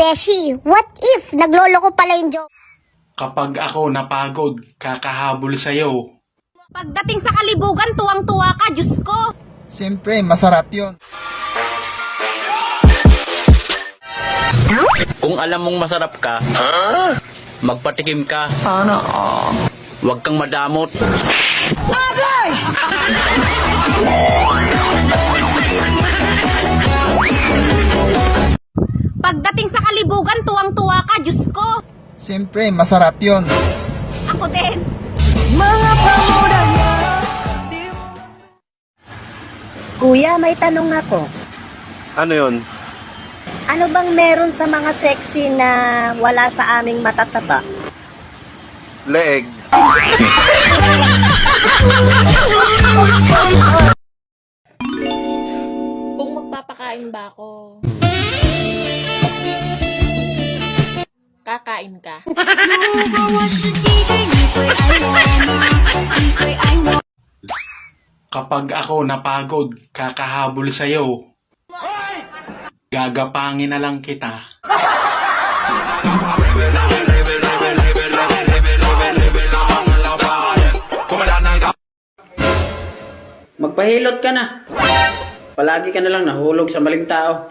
Beshi, what if nagloloko pala yung joke? Kapag ako napagod, kakahabol sa'yo. Pagdating sa kalibugan, tuwang-tuwa ka, Diyos ko. Siyempre, masarap yun. Kung alam mong masarap ka, magpatikim ka. Sana Huwag kang madamot. Pagdating sa kalibugan, tuwang-tuwa ka, Diyos ko. Siyempre, masarap yun. Ako din. Kuya, may tanong ako. Ano yon? Ano bang meron sa mga sexy na wala sa aming matataba? Leeg. Kung magpapakain ba ako, kakain ka. Kapag ako napagod, kakahabol sa'yo. Gagapangin na lang kita. Magpahilot ka na. Palagi ka na lang nahulog sa maling tao.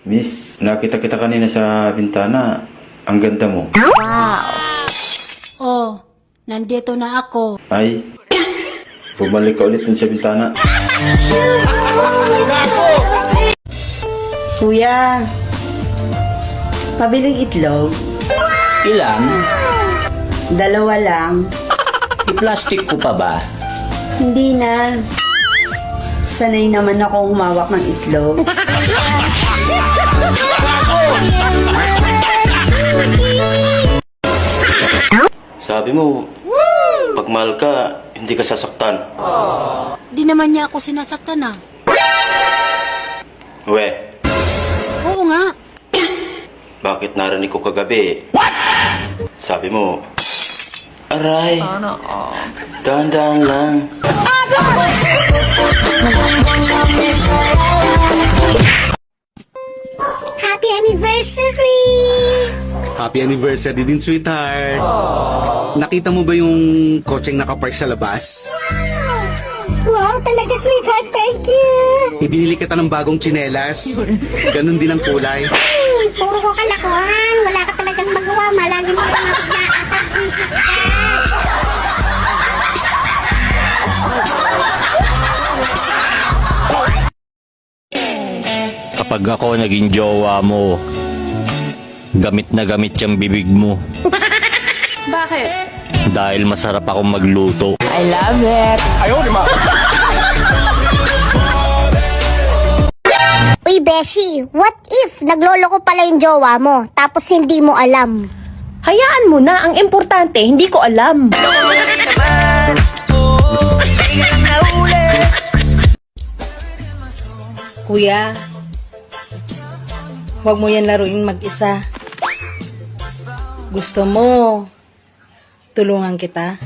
Miss, nakita kita kanina sa bintana. Ang ganda mo. Oh, nandito na ako. Ay, bumalik ka ulit dun sa bintana. Kuya, pabiling itlog. Ilan? 2 lang. I-plastic ko pa ba? Hindi na. Sanay naman ako humawak ng itlog. Sabi mo, pag mahal ka, hindi ka sasaktan. Di naman niya ako sinasaktan ah. We, Oo nga. bakit narinig ko kagabi? Sabi mo, aray, dahan-dahan lang. Happy anniversary! Happy anniversary din, sweetheart. Nakita mo ba yung kotseng nakapark sa labas? Wow, talaga sweetheart, thank you! Ibinili kita ng bagong tsinelas. Ganon din ang kulay. Puro ko kalakuhan, wala ka talagang magawa, malagi mo kang nakasang isip ka. Kapag ako naging jowa mo, gamit na gamit yung bibig mo. Bakit? Dahil masarap akong magluto. I love it. Uy, Beshi, what if nagloloko pala yung jowa mo, tapos hindi mo alam? Hayaan mo na. Ang importante, hindi ko alam. Kuya, huwag mo yan laruin mag-isa. Gusto mo, tulungan kita?